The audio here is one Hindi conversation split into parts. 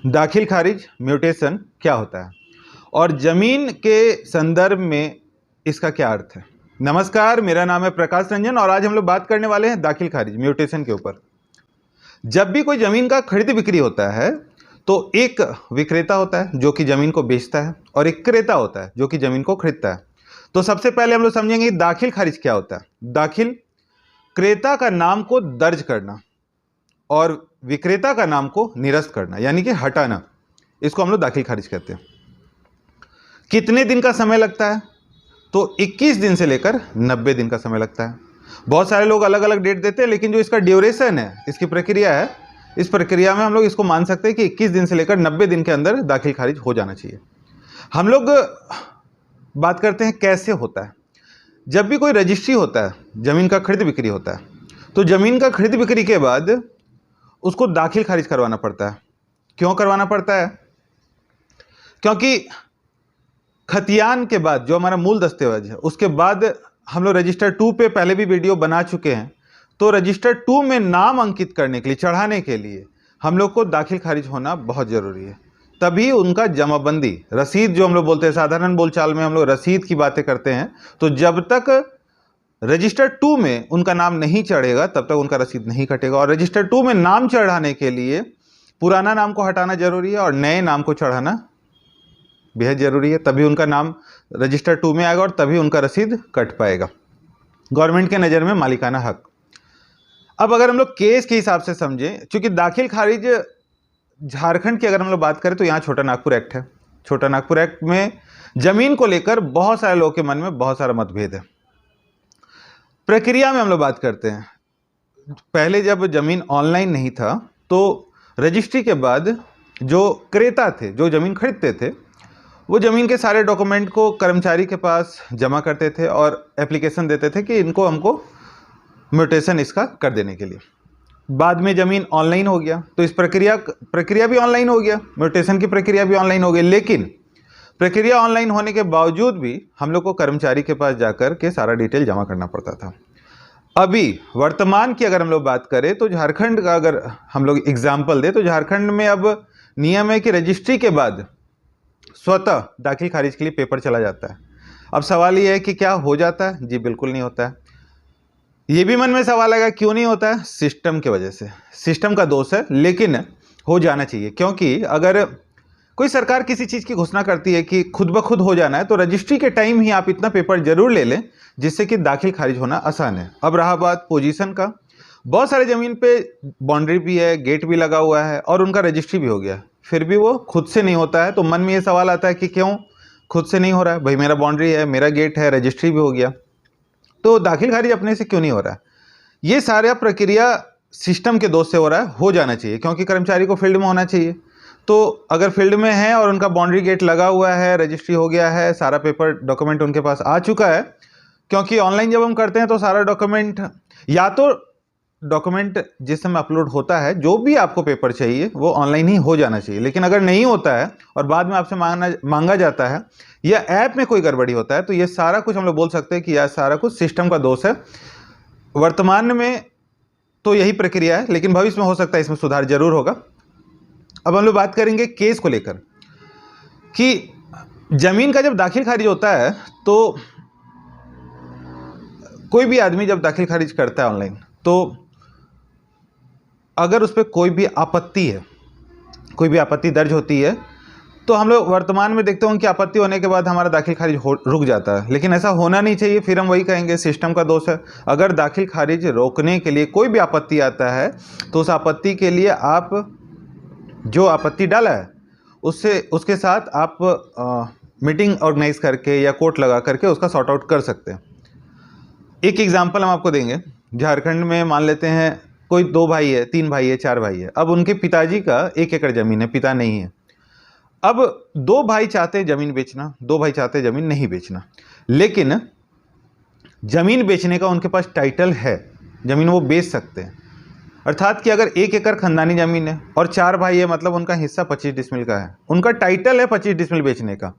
दाखिल खारिज म्यूटेशन क्या होता है और जमीन के संदर्भ में इसका क्या अर्थ है। नमस्कार, मेरा नाम है प्रकाश रंजन और आज हम लोग बात करने वाले हैं दाखिल खारिज म्यूटेशन के ऊपर। जब भी कोई जमीन का खरीद बिक्री होता है तो एक विक्रेता होता है जो कि जमीन को बेचता है और एक क्रेता होता है जो कि जमीन को खरीदता है। तो सबसे पहले हम लोग समझेंगे दाखिल खारिज क्या होता है। दाखिल क्रेता का नाम को दर्ज करना और विक्रेता का नाम को निरस्त करना, यानी कि हटाना, इसको हम लोग दाखिल खारिज कहते हैं। कितने दिन का समय लगता है? तो 21 दिन से लेकर 90 दिन का समय लगता है। बहुत सारे लोग अलग अलग डेट देते हैं, लेकिन जो इसका ड्यूरेशन है, इसकी प्रक्रिया है, इस प्रक्रिया में हम लोग इसको मान सकते हैं कि 21 दिन से लेकर 90 दिन के अंदर दाखिल खारिज हो जाना चाहिए। हम लोग बात करते हैं कैसे होता है। जब भी कोई रजिस्ट्री होता है, जमीन का खरीद बिक्री होता है, तो जमीन का खरीद बिक्री के बाद उसको दाखिल खारिज करवाना पड़ता है। क्यों करवाना पड़ता है? क्योंकि खतियान के बाद जो हमारा मूल दस्तावेज है, उसके बाद हम लोग रजिस्टर 2 पे पहले भी वीडियो बना चुके हैं। तो रजिस्टर 2 में नाम अंकित करने के लिए, चढ़ाने के लिए हम लोग को दाखिल खारिज होना बहुत ज़रूरी है। तभी उनका जमाबंदी, रसीद जो हम लोग बोलते हैं, साधारण बोलचाल में हम लोग रसीद की बातें करते हैं। तो जब तक रजिस्टर 2 में उनका नाम नहीं चढ़ेगा तब तक उनका रसीद नहीं कटेगा। और रजिस्टर 2 में नाम चढ़ाने के लिए पुराना नाम को हटाना जरूरी है और नए नाम को चढ़ाना बेहद जरूरी है। तभी उनका नाम रजिस्टर 2 में आएगा और तभी उनका रसीद कट पाएगा। गवर्नमेंट के नज़र में मालिकाना हक। अब अगर हम लोग केस के हिसाब से समझें, चूंकि दाखिल खारिज झारखंड की अगर हम लोग बात करें तो यहाँ छोटा नागपुर एक्ट है। छोटा नागपुर एक्ट में जमीन को लेकर बहुत सारे लोगों के मन में बहुत सारा मतभेद है। प्रक्रिया में हम लोग बात करते हैं, पहले जब जमीन ऑनलाइन नहीं था तो रजिस्ट्री के बाद जो क्रेता थे, जो जमीन खरीदते थे, वो जमीन के सारे डॉक्यूमेंट को कर्मचारी के पास जमा करते थे और एप्लीकेशन देते थे कि इनको हमको म्यूटेशन इसका कर देने के लिए। बाद में जमीन ऑनलाइन हो गया तो इस प्रक्रिया भी ऑनलाइन हो गया, म्यूटेशन की प्रक्रिया भी ऑनलाइन हो गई। लेकिन प्रक्रिया ऑनलाइन होने के बावजूद भी हम लोग को कर्मचारी के पास जाकर के सारा डिटेल जमा करना पड़ता था। अभी वर्तमान की अगर हम लोग बात करें तो झारखंड का अगर हम लोग एग्जाम्पल दें तो झारखंड में अब नियम है कि रजिस्ट्री के बाद स्वतः दाखिल खारिज के लिए पेपर चला जाता है। अब सवाल ये है कि क्या हो जाता है? जी बिल्कुल नहीं होता है। ये भी मन में सवाल आएगा क्यों नहीं होता है? सिस्टम की वजह से, सिस्टम का दोष है। लेकिन हो जाना चाहिए, क्योंकि अगर कोई सरकार किसी चीज़ की घोषणा करती है कि खुद ब खुद हो जाना है तो रजिस्ट्री के टाइम ही आप इतना पेपर जरूर ले लें जिससे कि दाखिल खारिज होना आसान है। अब रहा बात पोजीशन का, बहुत सारे ज़मीन पे बाउंड्री भी है, गेट भी लगा हुआ है और उनका रजिस्ट्री भी हो गया, फिर भी वो खुद से नहीं होता है। तो मन में ये सवाल आता है कि क्यों खुद से नहीं हो रहा है? भाई मेरा बाउंड्री है, मेरा गेट है, रजिस्ट्री भी हो गया, तो दाखिल खारिज अपने से क्यों नहीं हो रहा है? ये सारा प्रक्रिया सिस्टम के दोष से हो रहा है। हो जाना चाहिए क्योंकि कर्मचारी को फील्ड में होना चाहिए। तो अगर फील्ड में है और उनका बाउंड्री गेट लगा हुआ है, रजिस्ट्री हो गया है, सारा पेपर डॉक्यूमेंट उनके पास आ चुका है, क्योंकि ऑनलाइन जब हम करते हैं तो सारा डॉक्यूमेंट, या तो डॉक्यूमेंट जिस समय अपलोड होता है, जो भी आपको पेपर चाहिए वो ऑनलाइन ही हो जाना चाहिए। लेकिन अगर नहीं होता है और बाद में आपसे मांगा जाता है या ऐप में कोई गड़बड़ी होता है तो ये सारा कुछ हम लोग बोल सकते हैं कि यह सारा कुछ सिस्टम का दोष है। वर्तमान में तो यही प्रक्रिया है, लेकिन भविष्य में हो सकता है इसमें सुधार जरूर होगा। अब हम लोग बात करेंगे केस को लेकर कि जमीन का जब दाखिल खारिज होता है तो कोई भी आदमी जब दाखिल खारिज करता है ऑनलाइन, तो अगर उस पर कोई भी आपत्ति है, कोई भी आपत्ति दर्ज होती है, तो हम लोग वर्तमान में देखते हैं कि आपत्ति होने के बाद हमारा दाखिल खारिज रुक जाता है। लेकिन ऐसा होना नहीं चाहिए। फिर हम वही कहेंगे सिस्टम का दोष है। अगर दाखिल खारिज रोकने के लिए कोई भी आपत्ति आता है तो उस आपत्ति के लिए आप जो आपत्ति डाला है उसके साथ आप मीटिंग ऑर्गेनाइज करके या कोर्ट लगा करके उसका सॉर्ट आउट कर सकते हैं। एक एग्जांपल हम आपको देंगे। झारखंड में मान लेते हैं कोई 2 भाई है, 3 भाई है, 4 भाई है। अब उनके पिताजी का 1 एकड़ ज़मीन है, पिता नहीं है। अब 2 भाई चाहते हैं ज़मीन बेचना, 2 भाई चाहते हैं ज़मीन नहीं बेचना, लेकिन ज़मीन बेचने का उनके पास टाइटल है, ज़मीन वो बेच सकते हैं। अर्थात कि अगर 1 एकड़ खानदानी ज़मीन है और 4 भाई है, मतलब उनका हिस्सा 25 डिसमिल का है, उनका टाइटल है 25 डिसमिल बेचने का।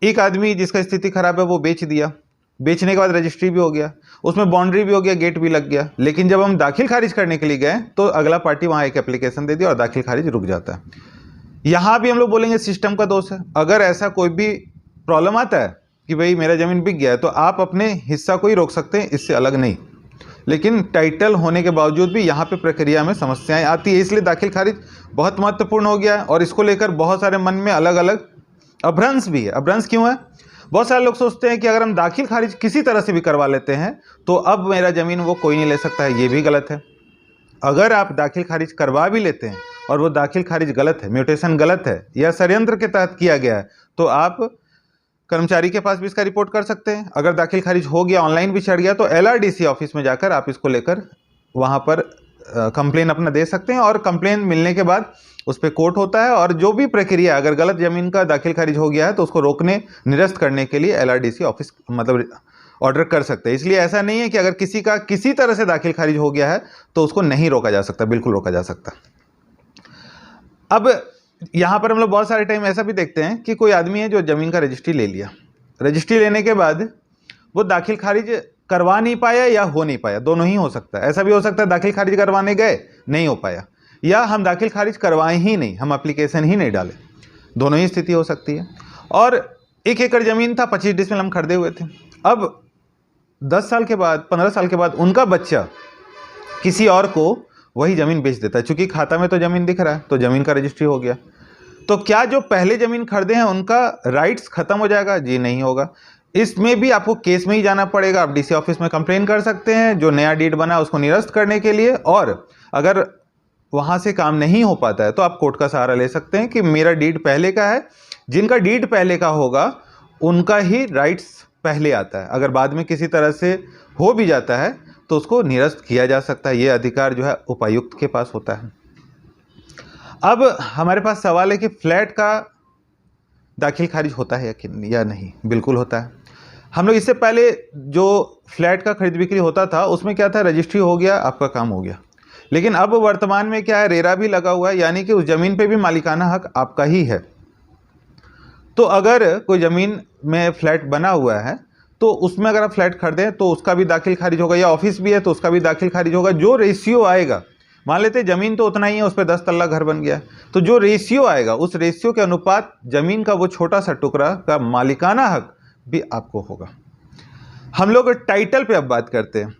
एक आदमी जिसका स्थिति खराब है वो बेच दिया, बेचने के बाद रजिस्ट्री भी हो गया, उसमें बाउंड्री भी हो गया, गेट भी लग गया। लेकिन जब हम दाखिल खारिज करने के लिए गए तो अगला पार्टी वहाँ एक एप्लीकेशन दे दी और दाखिल खारिज रुक जाता है। यहाँ भी हम लोग बोलेंगे सिस्टम का दोष है। अगर ऐसा कोई भी प्रॉब्लम आता है कि भाई मेरा ज़मीन बिक गया है, तो आप अपने हिस्सा को ही रोक सकते हैं, इससे अलग नहीं। लेकिन टाइटल होने के बावजूद भी यहाँ पे प्रक्रिया में समस्याएं आती है, इसलिए दाखिल खारिज बहुत महत्वपूर्ण हो गया है। और इसको लेकर बहुत सारे मन में अलग अलग अभ्रंश भी है। अभ्रंश क्यों है? बहुत सारे लोग सोचते हैं कि अगर हम दाखिल खारिज किसी तरह से भी करवा लेते हैं तो अब मेरा ज़मीन वो कोई नहीं ले सकता है। ये भी गलत है। अगर आप दाखिल खारिज करवा भी लेते हैं और वो दाखिल खारिज गलत है, म्यूटेशन गलत है या षड्यंत्र के तहत किया गया है, तो आप कर्मचारी के पास भी इसका रिपोर्ट कर सकते हैं। अगर दाखिल खारिज हो गया, ऑनलाइन भी चढ़ गया, तो LRDC ऑफिस में जाकर आप इसको लेकर वहाँ पर कंप्लेन अपना दे सकते हैं। और कंप्लेन मिलने के बाद उस पर कोर्ट होता है, और जो भी प्रक्रिया, अगर गलत ज़मीन का दाखिल खारिज हो गया है तो उसको रोकने, निरस्त करने के लिए LRDC ऑफिस मतलब ऑर्डर कर सकते हैं। इसलिए ऐसा नहीं है कि अगर किसी का किसी तरह से दाखिल खारिज हो गया है तो उसको नहीं रोका जा सकता, बिल्कुल रोका जा सकता। अब यहाँ पर हम लोग बहुत सारे टाइम ऐसा भी देखते हैं कि कोई आदमी है जो ज़मीन का रजिस्ट्री ले लिया, रजिस्ट्री लेने के बाद वो दाखिल खारिज करवा नहीं पाया या हो नहीं पाया, दोनों ही हो सकता है। ऐसा भी हो सकता है दाखिल खारिज करवाने गए, नहीं हो पाया, या हम दाखिल खारिज करवाएं ही नहीं, हम एप्लीकेशन ही नहीं डाले, दोनों ही स्थिति हो सकती है। और 1 एकड़ ज़मीन था, 25 डिसमिल हम खरीदे हुए थे। अब 10 साल के बाद, 15 साल के बाद उनका बच्चा किसी और को वही ज़मीन बेच देता है। चूंकि खाता में तो ज़मीन दिख रहा है, तो ज़मीन का रजिस्ट्री हो गया। तो क्या जो पहले ज़मीन खरीदे हैं उनका राइट्स खत्म हो जाएगा? जी नहीं होगा। इसमें भी आपको केस में ही जाना पड़ेगा। आप DC ऑफिस में कंप्लेन कर सकते हैं जो नया डीड बना उसको निरस्त करने के लिए, और अगर वहाँ से काम नहीं हो पाता है तो आप कोर्ट का सहारा ले सकते हैं कि मेरा डीड पहले का है। जिनका डीड पहले का होगा उनका ही राइट्स पहले आता है। अगर बाद में किसी तरह से हो भी जाता है तो उसको निरस्त किया जा सकता है। ये अधिकार जो है उपायुक्त के पास होता है। अब हमारे पास सवाल है कि फ्लैट का दाखिल खारिज होता है या नहीं? बिल्कुल होता है। हम लोग इससे पहले जो फ्लैट का खरीद बिक्री होता था उसमें क्या था, रजिस्ट्री हो गया, आपका काम हो गया। लेकिन अब वर्तमान में क्या है, रेरा भी लगा हुआ है, यानी कि उस ज़मीन पे भी मालिकाना हक आपका ही है। तो अगर कोई ज़मीन में फ्लैट बना हुआ है तो उसमें अगर आप फ्लैट खरीदें तो उसका भी दाखिल खारिज होगा, या ऑफिस भी है तो उसका भी दाखिल खारिज होगा। जो रेशियो आएगा, मान लेते हैं ज़मीन तो उतना ही है, उस पर 10 तल्ला घर बन गया, तो जो रेशियो आएगा उस रेशियो के अनुपात ज़मीन का वो छोटा सा टुकड़ा का मालिकाना हक भी आपको होगा। हम लोग टाइटल पे अब बात करते हैं।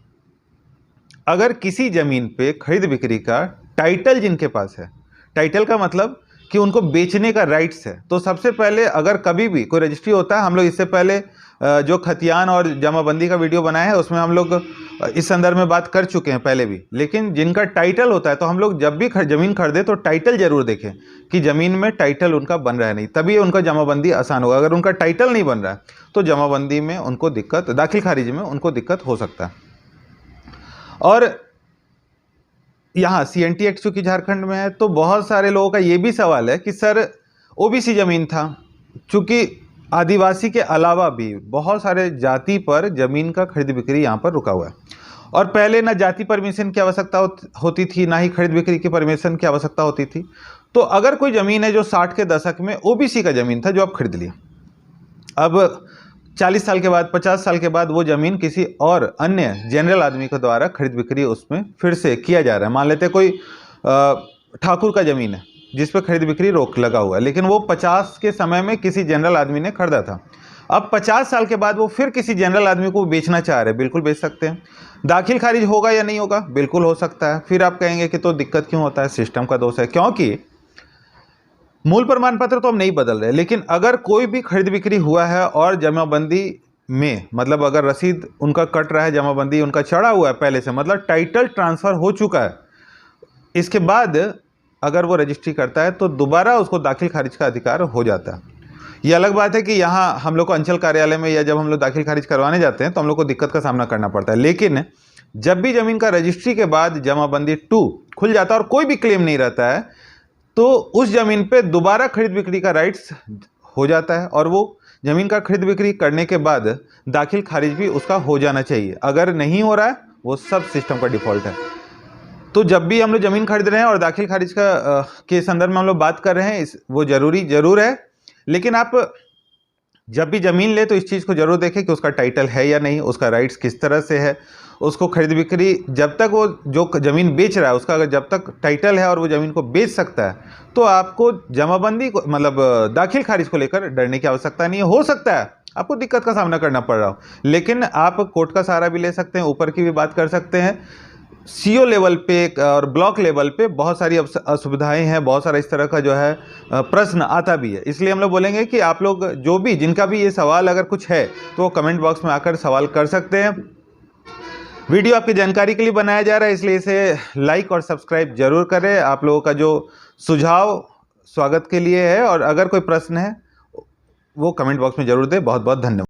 अगर किसी ज़मीन पे खरीद बिक्री का टाइटल जिनके पास है, टाइटल का मतलब कि उनको बेचने का राइट्स है, तो सबसे पहले अगर कभी भी कोई रजिस्ट्री होता है, हम लोग इससे पहले जो खतियान और जमाबंदी का वीडियो बनाया है उसमें हम लोग इस संदर्भ में बात कर चुके हैं पहले भी। लेकिन जिनका टाइटल होता है, तो हम लोग जब भी ज़मीन खरीदे तो टाइटल जरूर देखें कि ज़मीन में टाइटल उनका बन रहा है नहीं, तभी उनका जमाबंदी आसान होगा। अगर उनका टाइटल नहीं बन रहा है तो जमाबंदी में उनको दिक्कत, दाखिल खारिज में उनको दिक्कत हो सकता है। और यहाँ CNT एक्ट चूँकि झारखंड में है, तो बहुत सारे लोगों का ये भी सवाल है कि सर OBC ज़मीन था, चूँकि आदिवासी के अलावा भी बहुत सारे जाति पर ज़मीन का खरीद बिक्री यहाँ पर रुका हुआ है, और पहले ना जाति परमिशन की आवश्यकता होती थी, ना ही खरीद बिक्री की परमिशन की आवश्यकता होती थी। तो अगर कोई ज़मीन है जो 60 के दशक में OBC का ज़मीन था जो आप खरीद लिया, अब 40 साल के बाद, 50 साल के बाद वो ज़मीन किसी और अन्य जनरल आदमी के द्वारा खरीद बिक्री उसमें फिर से किया जा रहा है। मान लेते कोई ठाकुर का ज़मीन है जिस पर खरीद बिक्री रोक लगा हुआ है, लेकिन वो 50 के समय में किसी जनरल आदमी ने खरीदा था। अब 50 साल के बाद वो फिर किसी जनरल आदमी को बेचना चाह रहे हैं, बिल्कुल बेच सकते हैं। दाखिल खारिज होगा या नहीं होगा? बिल्कुल हो सकता है। फिर आप कहेंगे कि तो दिक्कत क्यों होता है? सिस्टम का दोष है, क्योंकि मूल प्रमाण पत्र तो हम नहीं बदल रहे, लेकिन अगर कोई भी खरीद बिक्री हुआ है और जमाबंदी में, मतलब अगर रसीद उनका कट रहा है, जमाबंदी उनका चढ़ा हुआ है पहले से, मतलब टाइटल ट्रांसफ़र हो चुका है, इसके बाद अगर वो रजिस्ट्री करता है तो दोबारा उसको दाखिल खारिज का अधिकार हो जाता है। ये अलग बात है कि यहाँ हम लोग को अंचल कार्यालय में या जब हम लोग दाखिल खारिज करवाने जाते हैं तो हम लोग को दिक्कत का सामना करना पड़ता है। लेकिन जब भी ज़मीन का रजिस्ट्री के बाद जमाबंदी 2 खुल जाता है और कोई भी क्लेम नहीं रहता है, तो उस ज़मीन पे दोबारा खरीद बिक्री का राइट्स हो जाता है, और वो ज़मीन का खरीद बिक्री करने के बाद दाखिल खारिज भी उसका हो जाना चाहिए। अगर नहीं हो रहा है, वो सब सिस्टम का डिफ़ॉल्ट है। तो जब भी हम लोग ज़मीन खरीद रहे हैं और दाखिल खारिज का के संदर्भ में हम लोग बात कर रहे हैं, वो ज़रूर है। लेकिन आप जब भी ज़मीन ले तो इस चीज़ को जरूर देखें कि उसका टाइटल है या नहीं, उसका राइट्स किस तरह से है, उसको खरीद बिक्री, जब तक वो जो ज़मीन बेच रहा है उसका अगर जब तक टाइटल है और वो ज़मीन को बेच सकता है तो आपको जमाबंदी को मतलब दाखिल खारिज को लेकर डरने की आवश्यकता नहीं है। हो सकता है आपको दिक्कत का सामना करना पड़ रहा हो, लेकिन आप कोर्ट का सहारा भी ले सकते हैं, ऊपर की भी बात कर सकते हैं। सीओ लेवल पे और ब्लॉक लेवल पे बहुत सारी असुविधाएं हैं, बहुत सारा इस तरह का जो है प्रश्न आता भी है। इसलिए हम लोग बोलेंगे कि आप लोग जो भी जिनका भी ये सवाल अगर कुछ है तो वो कमेंट बॉक्स में आकर सवाल कर सकते हैं। वीडियो आपकी जानकारी के लिए बनाया जा रहा है, इसलिए इसे लाइक और सब्सक्राइब जरूर करें। आप लोगों का जो सुझाव स्वागत के लिए है, और अगर कोई प्रश्न है वो कमेंट बॉक्स में जरूर दें। बहुत बहुत धन्यवाद।